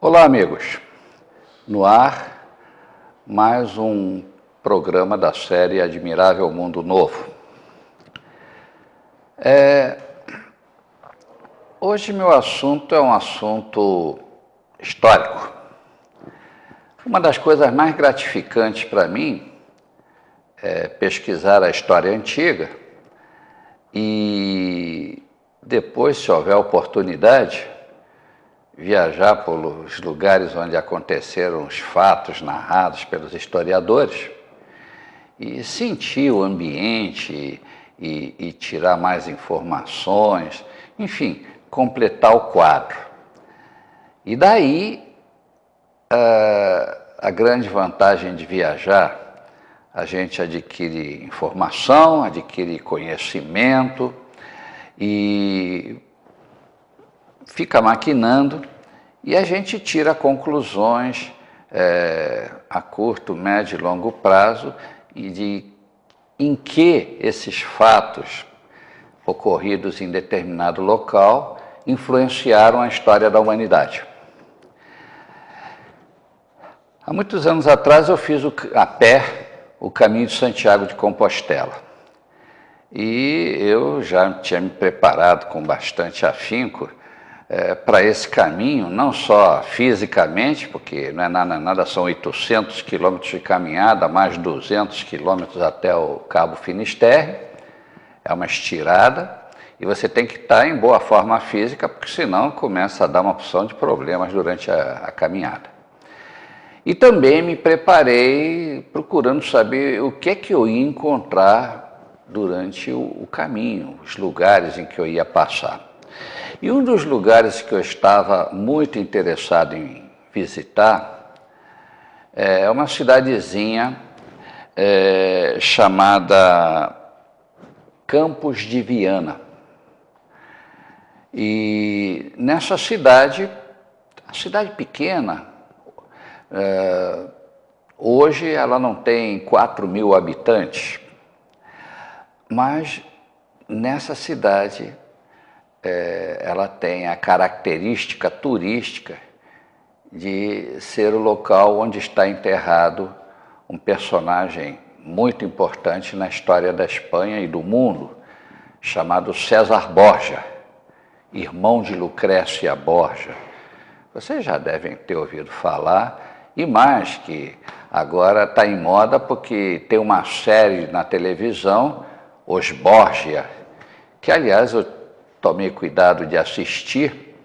Olá, amigos. No ar, mais um programa da série Admirável Mundo Novo. Hoje meu assunto é um assunto histórico. Uma das coisas mais gratificantes para mim é pesquisar a história antiga e depois, se houver oportunidade, viajar pelos lugares onde aconteceram os fatos narrados pelos historiadores e sentir o ambiente e tirar mais informações, enfim, completar o quadro. E daí, a grande vantagem de viajar, a gente adquire informação, adquire conhecimento e fica maquinando e a gente tira conclusões a curto, médio e longo prazo em que esses fatos ocorridos em determinado local influenciaram a história da humanidade. Há muitos anos atrás eu fiz a pé o caminho de Santiago de Compostela e eu já tinha me preparado com bastante afinco para esse caminho, não só fisicamente, porque não é nada, são 800 quilômetros de caminhada, mais 200 quilômetros até o Cabo Finisterre, é uma estirada, e você tem que estar em boa forma física, porque senão começa a dar uma opção de problemas durante a caminhada. E também me preparei procurando saber o que é que eu ia encontrar durante o caminho, os lugares em que eu ia passar. E um dos lugares que eu estava muito interessado em visitar é uma cidadezinha chamada Campos de Viana. E nessa cidade, a cidade pequena, hoje ela não tem 4.000 habitantes, mas nessa cidade ela tem a característica turística de ser o local onde está enterrado um personagem muito importante na história da Espanha e do mundo, chamado César Borja, irmão de Lucrécia Borja. Vocês já devem ter ouvido falar, e mais que agora está em moda porque tem uma série na televisão, Os Borgia, que aliás eu tomei cuidado de assistir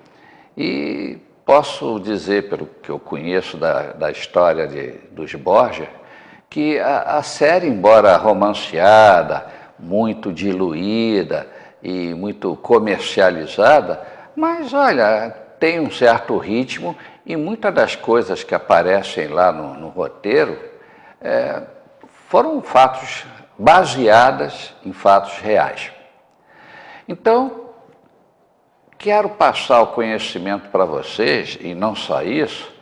e posso dizer, pelo que eu conheço da história dos Borgia, que a série, embora romanceada, muito diluída e muito comercializada, mas olha, tem um certo ritmo e muitas das coisas que aparecem lá no roteiro foram fatos baseadas em fatos reais. Então, quero passar o conhecimento para vocês, e não só isso,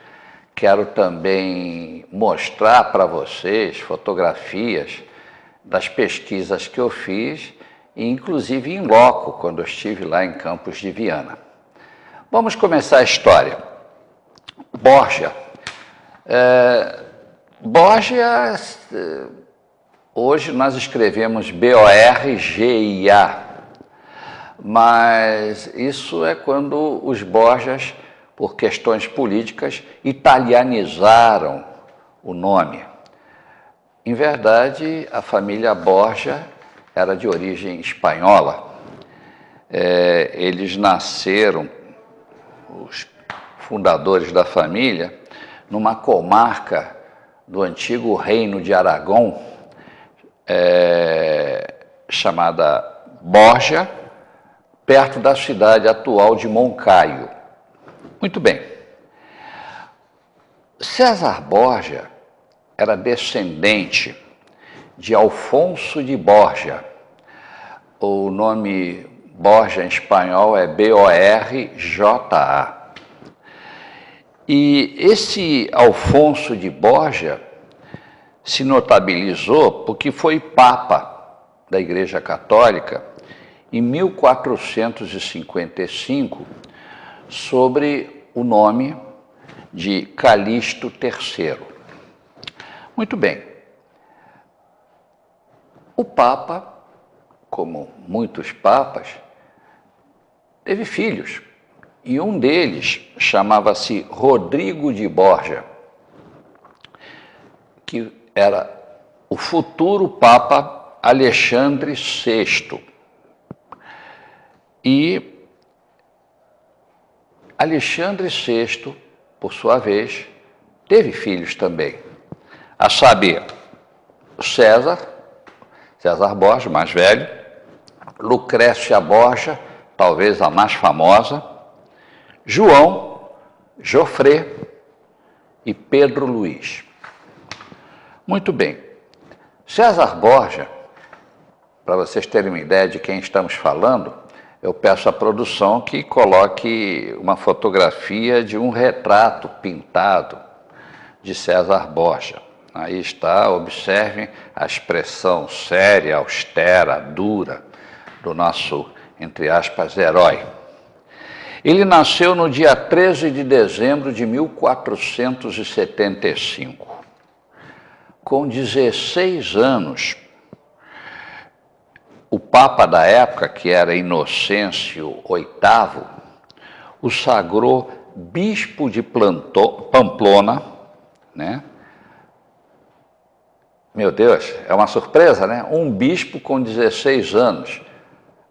quero também mostrar para vocês fotografias das pesquisas que eu fiz, inclusive em loco, quando eu estive lá em Campos de Viana. Vamos começar a história. Borgia. Borgia, hoje nós escrevemos B-O-R-G-I-A, mas isso é quando os Borgias, por questões políticas, italianizaram o nome. Em verdade, a família Borgia era de origem espanhola. Eles nasceram, os fundadores da família, numa comarca do antigo Reino de Aragão, chamada Borja, perto da cidade atual de Moncaio. Muito bem. César Borja era descendente de Alfonso de Borja. O nome Borja em espanhol é B-O-R-J-A. E esse Alfonso de Borja se notabilizou porque foi Papa da Igreja Católica em 1455, sobre o nome de Calixto III. Muito bem. O Papa, como muitos papas, teve filhos, e um deles chamava-se Rodrigo de Borja, que era o futuro Papa Alexandre VI. E Alexandre VI, por sua vez, teve filhos também, a saber, César Borja, mais velho, Lucrécia Borja, talvez a mais famosa, João, Jofré e Pedro Luiz. Muito bem. César Borja, para vocês terem uma ideia de quem estamos falando, eu peço à produção que coloque uma fotografia de um retrato pintado de César Borja. Aí está, observem a expressão séria, austera, dura do nosso, entre aspas, herói. Ele nasceu no dia 13 de dezembro de 1475. Com 16 anos, o Papa da época, que era Inocêncio VIII, o sagrou bispo de Pamplona, né? Meu Deus, é uma surpresa, né? Um bispo com 16 anos.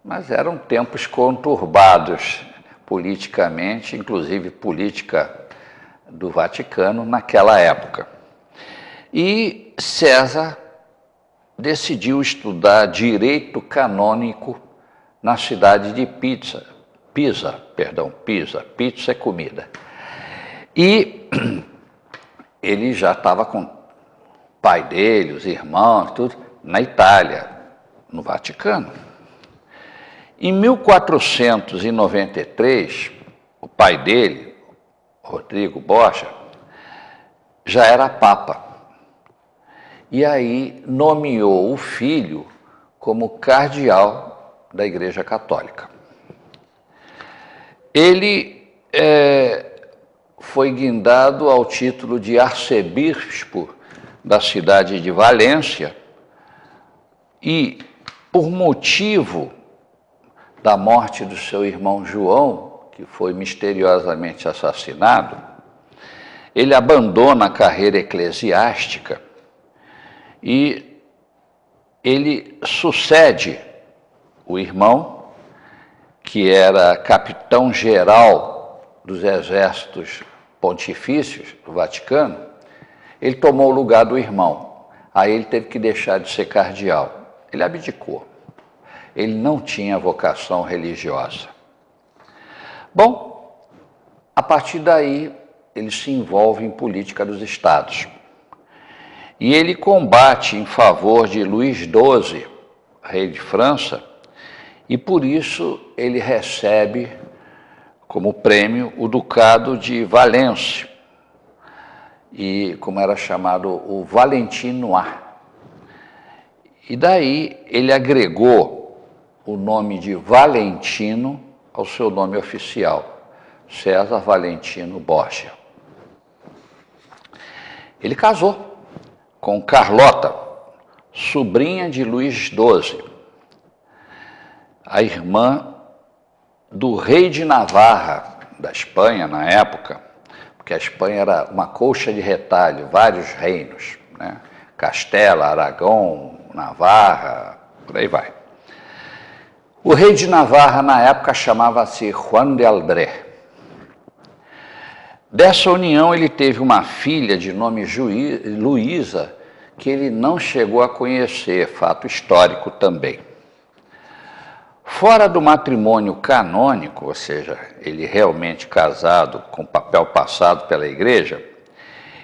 Mas eram tempos conturbados politicamente, inclusive política do Vaticano naquela época. E César decidiu estudar direito canônico na cidade de Pisa. Pisa é comida. E ele já estava com o pai dele, os irmãos, tudo, na Itália, no Vaticano. Em 1493, o pai dele, Rodrigo Borja, já era papa. E aí nomeou o filho como cardeal da Igreja Católica. Ele foi guindado ao título de arcebispo da cidade de Valência e, por motivo da morte do seu irmão João, que foi misteriosamente assassinado, ele abandona a carreira eclesiástica e ele sucede o irmão, que era capitão-geral dos exércitos pontifícios do Vaticano. Ele tomou o lugar do irmão, aí ele teve que deixar de ser cardeal. Ele abdicou. Ele não tinha vocação religiosa. Bom, a partir daí, ele se envolve em política dos estados. E ele combate em favor de Luís XII, rei de França, e por isso ele recebe como prêmio o Ducado de Valência, e como era chamado o Valentinois. E daí ele agregou o nome de Valentino ao seu nome oficial, César Valentino Borgia. Ele casou com Carlota, sobrinha de Luís XII, a irmã do rei de Navarra, da Espanha na época, porque a Espanha era uma colcha de retalho, vários reinos, né? Castela, Aragão, Navarra, por aí vai. O rei de Navarra, na época, chamava-se Juan de Albret. Dessa união, ele teve uma filha de nome Luísa, que ele não chegou a conhecer, fato histórico também. Fora do matrimônio canônico, ou seja, ele realmente casado com papel passado pela igreja,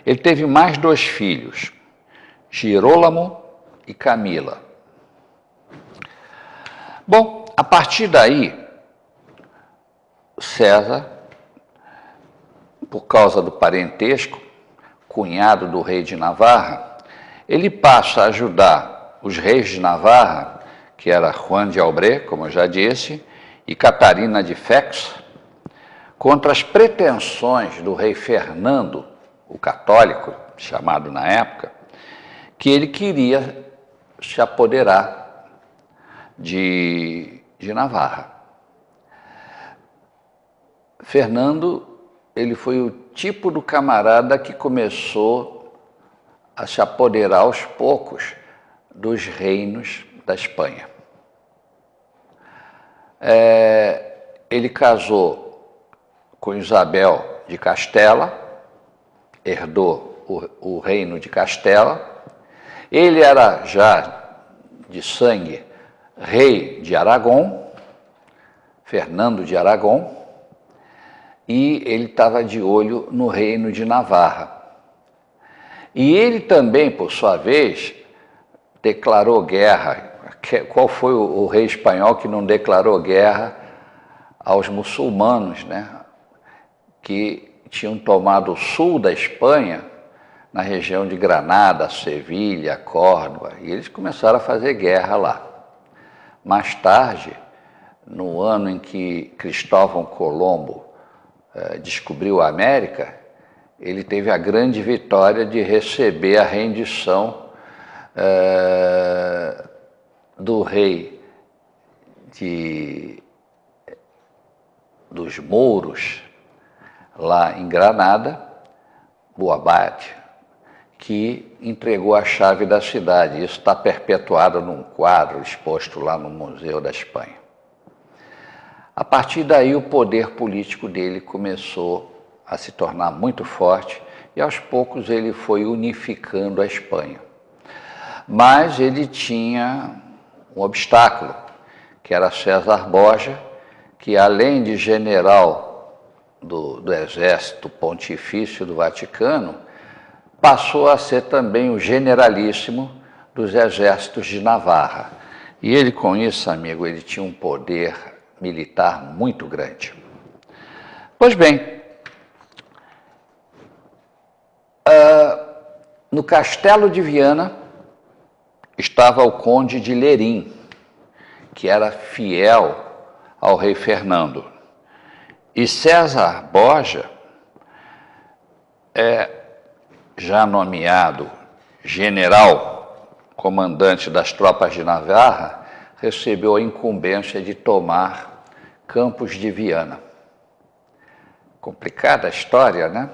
ele teve mais 2 filhos, Girolamo e Camila. Bom, a partir daí, César, por causa do parentesco, cunhado do rei de Navarra, ele passa a ajudar os reis de Navarra, que era Juan de Albret, como eu já disse, e Catarina de Foix, contra as pretensões do rei Fernando, o católico, chamado na época, que ele queria se apoderar de Navarra. Fernando, ele foi o tipo do camarada que começou a se apoderar aos poucos dos reinos da Espanha. Ele casou com Isabel de Castela, herdou o reino de Castela. Ele era já de sangue rei de Aragão, Fernando de Aragão, e ele estava de olho no reino de Navarra. E ele também, por sua vez, declarou guerra. Qual foi o rei espanhol que não declarou guerra aos muçulmanos, né? Que tinham tomado o sul da Espanha, na região de Granada, Sevilha, Córdoba, e eles começaram a fazer guerra lá. Mais tarde, no ano em que Cristóvão Colombo descobriu a América, ele teve a grande vitória de receber a rendição do rei dos mouros, lá em Granada, o abade, que entregou a chave da cidade. Isso está perpetuado num quadro exposto lá no Museu da Espanha. A partir daí, o poder político dele começou a se tornar muito forte e, aos poucos, ele foi unificando a Espanha. Mas ele tinha um obstáculo, que era César Borja, que, além de general do Exército Pontifício do Vaticano, passou a ser também o generalíssimo dos exércitos de Navarra. E ele, com isso, amigo, ele tinha um poder militar muito grande. Pois bem, no Castelo de Viana estava o conde de Lerim, que era fiel ao rei Fernando. E César Borja, já nomeado general, comandante das tropas de Navarra, recebeu a incumbência de tomar Campos de Viana. Complicada a história, né?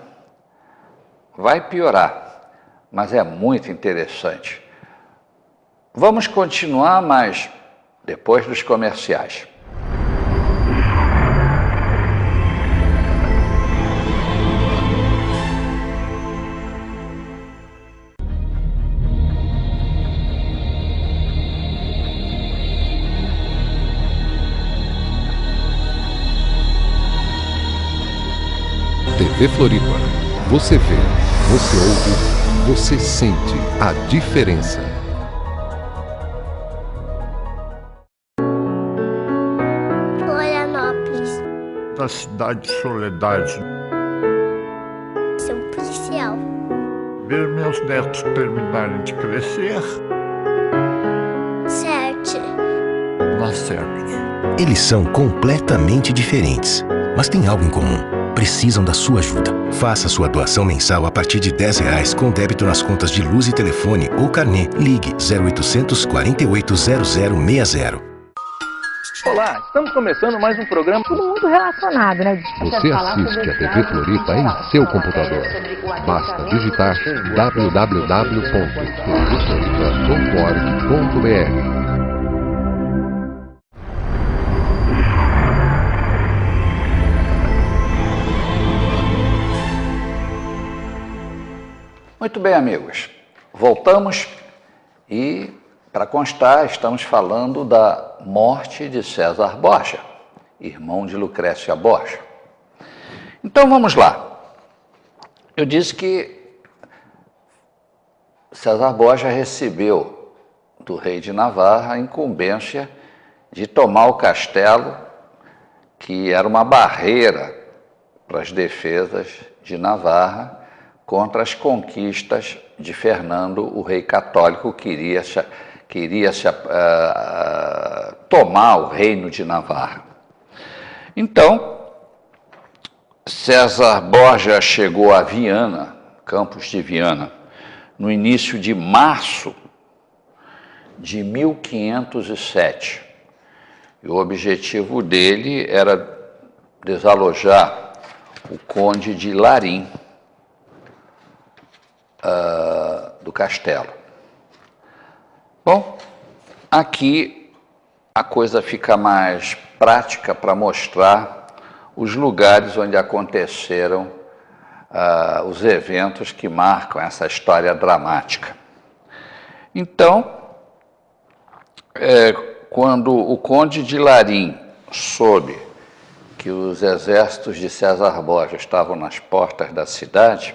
Vai piorar, mas é muito interessante. Vamos continuar, mas depois dos comerciais. TV Floripa. Você vê, você ouve, você sente a diferença. Florianópolis. Da cidade de Soledade. Ser um policial. Ver meus netos terminarem de crescer. Certo. Na certo. Eles são completamente diferentes, mas têm algo em comum. Precisam da sua ajuda. Faça sua doação mensal a partir de R$10 com débito nas contas de luz e telefone ou carnê. Ligue 0800 48 0060. Olá, estamos começando mais um programa. Tudo muito relacionado, né? Você assiste a TV Floripa em seu computador. Basta digitar www.tvfloripa.org.br. Muito bem, amigos. Voltamos e, para constar, estamos falando da morte de César Borja, irmão de Lucrécia Borja. Então, vamos lá. Eu disse que César Borja recebeu do rei de Navarra a incumbência de tomar o castelo, que era uma barreira para as defesas de Navarra contra as conquistas de Fernando, o rei católico, queria tomar o reino de Navarra. Então, César Borja chegou a Viana, Campos de Viana, no início de março de 1507. E o objetivo dele era desalojar o conde de Larim do castelo. Bom, aqui a coisa fica mais prática para mostrar os lugares onde aconteceram os eventos que marcam essa história dramática. Então, quando o conde de Larim soube que os exércitos de César Borja estavam nas portas da cidade,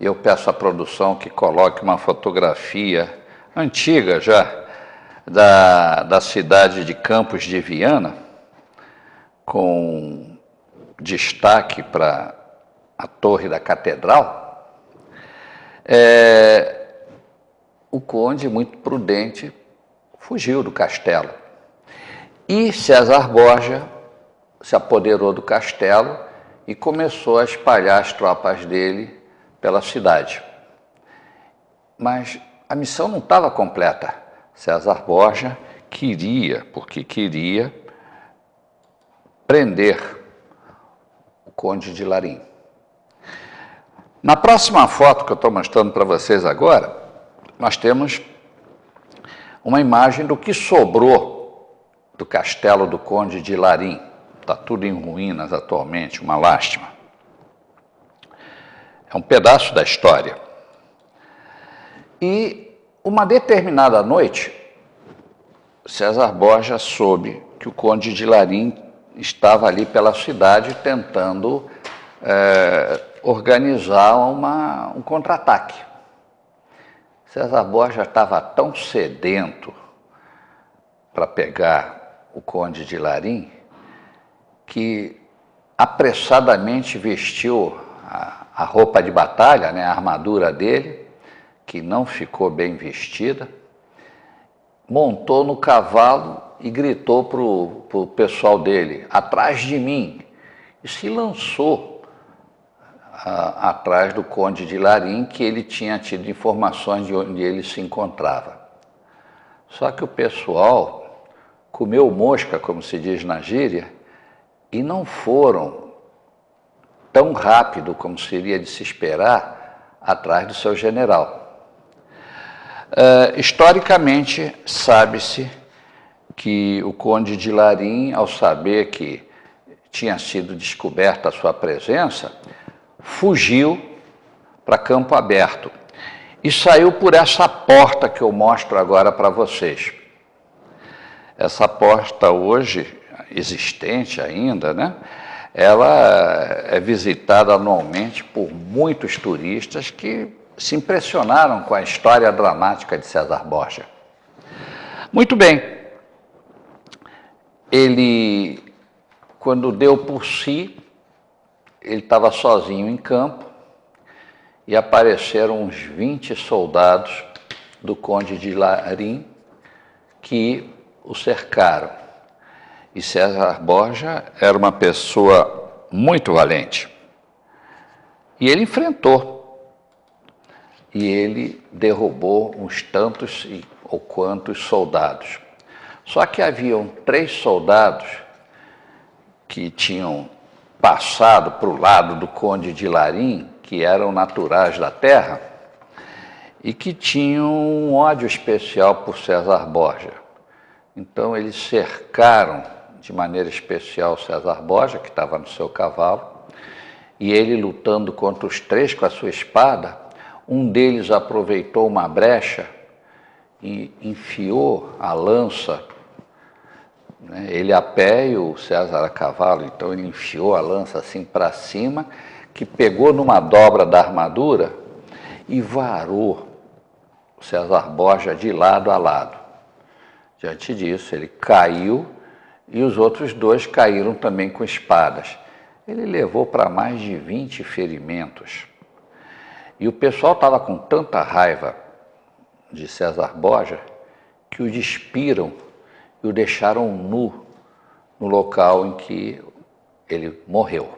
eu peço à produção que coloque uma fotografia antiga já da cidade de Campos de Viana, com destaque para a torre da catedral. O conde, muito prudente, fugiu do castelo. E César Borja se apoderou do castelo e começou a espalhar as tropas dele pela cidade. Mas a missão não estava completa. César Borja queria prender o conde de Larim. Na próxima foto que eu estou mostrando para vocês agora, nós temos uma imagem do que sobrou do castelo do conde de Larim. Está tudo em ruínas atualmente, uma lástima. É um pedaço da história. E uma determinada noite, César Borja soube que o conde de Larim estava ali pela cidade tentando organizar um contra-ataque. César Borja estava tão sedento para pegar o conde de Larim que apressadamente vestiu a roupa de batalha, né, a armadura dele, que não ficou bem vestida, montou no cavalo e gritou para o pessoal dele: atrás de mim, e se lançou atrás do conde de Larim, que ele tinha tido informações de onde ele se encontrava. Só que o pessoal comeu mosca, como se diz na gíria, e não foram tão rápido como seria de se esperar atrás do seu general. Historicamente, sabe-se que o conde de Larim, ao saber que tinha sido descoberta a sua presença, fugiu para Campo Aberto e saiu por essa porta que eu mostro agora para vocês. Essa porta hoje, existente ainda, né? Ela é visitada anualmente por muitos turistas que se impressionaram com a história dramática de César Borja. Muito bem. Ele, quando deu por si, ele estava sozinho em campo e apareceram uns 20 soldados do conde de Larim que o cercaram. E César Borja era uma pessoa muito valente. E ele enfrentou. E ele derrubou uns tantos ou quantos soldados. Só que haviam 3 soldados que tinham passado para o lado do conde de Larim, que eram naturais da terra, e que tinham um ódio especial por César Borja. Então eles cercaram de maneira especial César Borja, que estava no seu cavalo, e ele lutando contra os 3 com a sua espada, um deles aproveitou uma brecha e enfiou a lança, né, ele a pé e o César a cavalo, então ele enfiou a lança assim para cima, que pegou numa dobra da armadura e varou o César Borja de lado a lado. Diante disso, ele caiu e os outros 2 caíram também com espadas. Ele levou para mais de 20 ferimentos. E o pessoal estava com tanta raiva de César Borja que o despiram e o deixaram nu no local em que ele morreu.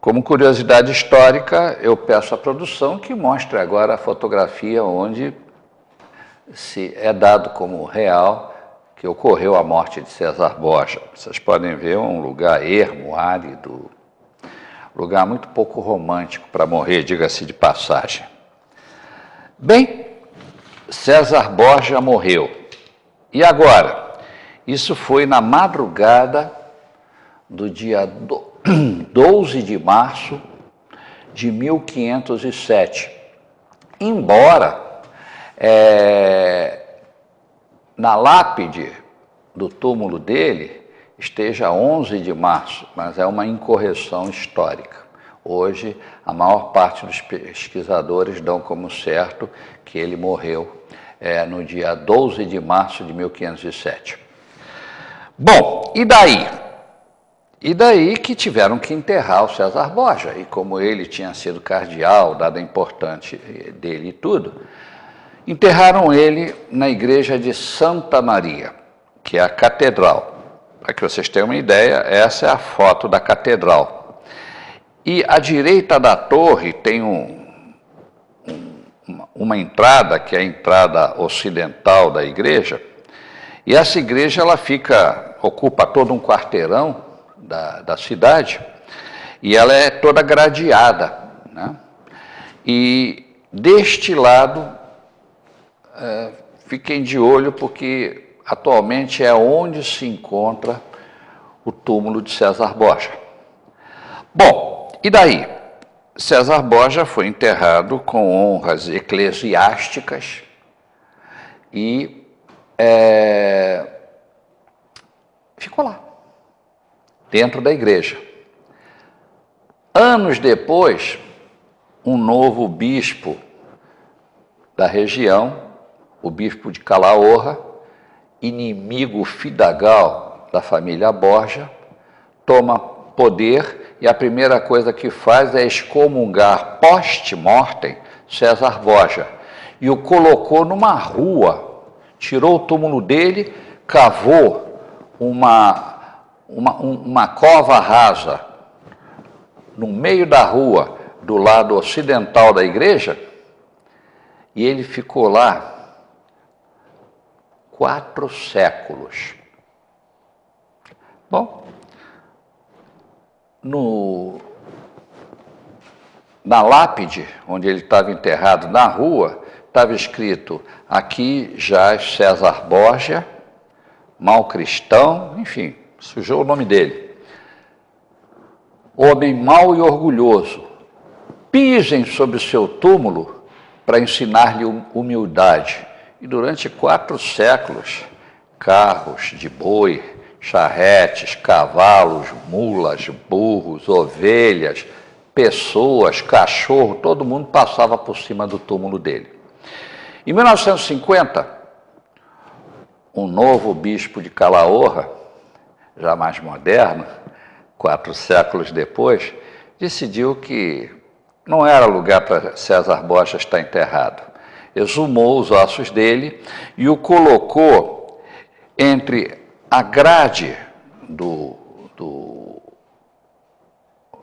Como curiosidade histórica, eu peço à produção que mostre agora a fotografia onde se é dado como real que ocorreu a morte de César Borja. Vocês podem ver um lugar ermo, árido, lugar muito pouco romântico para morrer, diga-se de passagem. Bem, César Borja morreu. E agora? Isso foi na madrugada do dia 12 de março de 1507. Embora na lápide do túmulo dele esteja 11 de março, mas é uma incorreção histórica. Hoje, a maior parte dos pesquisadores dão como certo que ele morreu no dia 12 de março de 1507. Bom, e daí? E daí que tiveram que enterrar o César Borja, e como ele tinha sido cardeal, dada a importância dele e tudo, enterraram ele na igreja de Santa Maria, que é a catedral. Para que vocês tenham uma ideia, essa é a foto da catedral. E à direita da torre tem uma entrada, que é a entrada ocidental da igreja, e essa igreja ela ocupa todo um quarteirão da cidade, e ela é toda gradeada, né? E deste lado, fiquem de olho, porque atualmente é onde se encontra o túmulo de César Borja. Bom, e daí? César Borja foi enterrado com honras eclesiásticas e ficou lá, dentro da igreja. Anos depois, um novo bispo da região, o bispo de Calahorra, inimigo fidagal da família Borja, toma poder e a primeira coisa que faz é excomungar post-mortem César Borja e o colocou numa rua, tirou o túmulo dele, cavou uma cova rasa no meio da rua, do lado ocidental da igreja, e ele ficou lá 4 séculos. Bom, na lápide, onde ele estava enterrado na rua, estava escrito: aqui jaz César Borja, mau cristão, enfim, sujou o nome dele. Homem mau e orgulhoso, pisem sobre o seu túmulo para ensinar-lhe humildade. E durante 4 séculos, carros de boi, charretes, cavalos, mulas, burros, ovelhas, pessoas, cachorro, todo mundo passava por cima do túmulo dele. Em 1950, um novo bispo de Calahorra, já mais moderno, 4 séculos depois, decidiu que não era lugar para César Borja estar enterrado. Exumou os ossos dele e o colocou entre a grade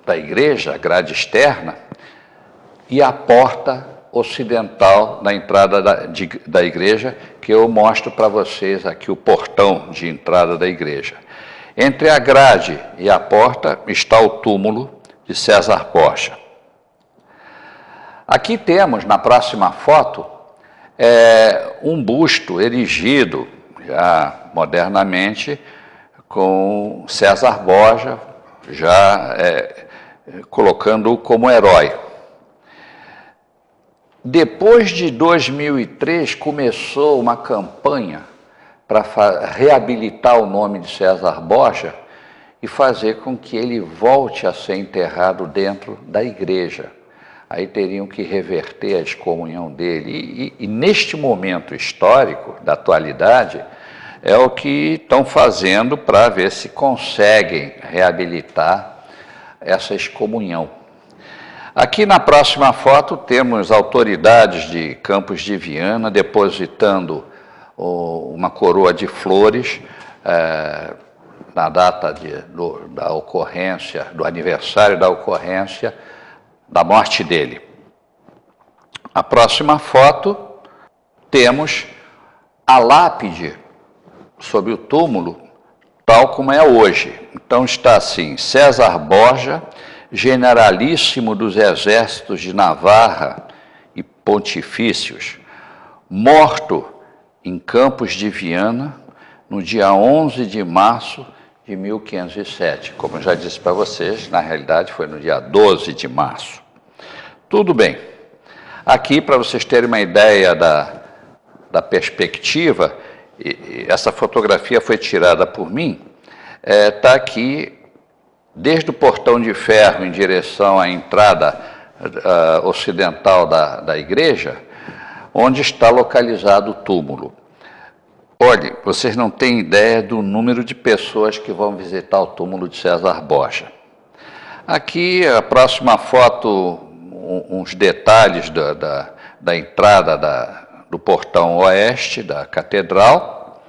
da igreja, a grade externa, e a porta ocidental da entrada da igreja, que eu mostro para vocês aqui o portão de entrada da igreja. Entre a grade e a porta está o túmulo de César Borja. Aqui temos, na próxima foto, um busto erigido, já modernamente, com César Borja, já colocando-o como herói. Depois de 2003, começou uma campanha para reabilitar o nome de César Borja e fazer com que ele volte a ser enterrado dentro da igreja. Aí teriam que reverter a excomunhão dele. E neste momento histórico, da atualidade, é o que estão fazendo para ver se conseguem reabilitar essa excomunhão. Aqui na próxima foto temos autoridades de Campos de Viana depositando uma coroa de flores na data da ocorrência, do aniversário da ocorrência da morte dele. A próxima foto, temos a lápide sobre o túmulo, tal como é hoje. Então está assim: César Borja, generalíssimo dos exércitos de Navarra e pontifícios, morto em Campos de Viana, no dia 11 de março de 1507. Como eu já disse para vocês, na realidade foi no dia 12 de março. Tudo bem. Aqui, para vocês terem uma ideia da perspectiva, essa fotografia foi tirada por mim, está aqui, desde o portão de ferro em direção à entrada ocidental da igreja, onde está localizado o túmulo. Olhe, vocês não têm ideia do número de pessoas que vão visitar o túmulo de César Borja. Aqui, a próxima foto, uns detalhes da entrada do portão oeste da catedral.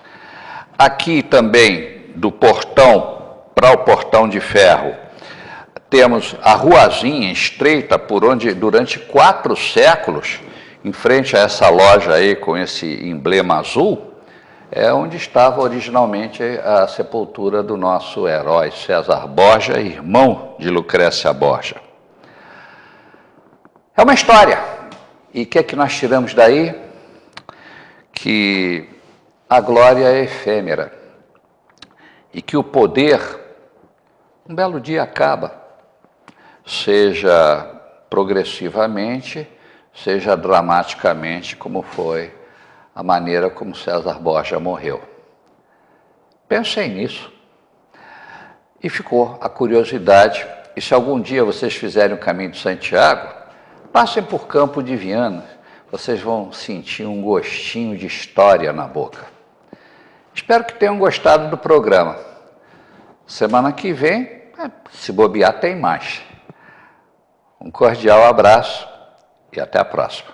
Aqui também, do portão para o portão de ferro, temos a ruazinha estreita por onde, durante 4 séculos, em frente a essa loja aí com esse emblema azul, é onde estava originalmente a sepultura do nosso herói César Borja, irmão de Lucrécia Borja. É uma história. E o que é que nós tiramos daí? Que a glória é efêmera e que o poder, um belo dia, acaba, seja progressivamente, seja dramaticamente, como foi a maneira como César Borja morreu. Pensei nisso e ficou a curiosidade. E se algum dia vocês fizerem o caminho de Santiago, passem por Campo de Viana, vocês vão sentir um gostinho de história na boca. Espero que tenham gostado do programa. Semana que vem, se bobear, tem mais. Um cordial abraço e até a próxima.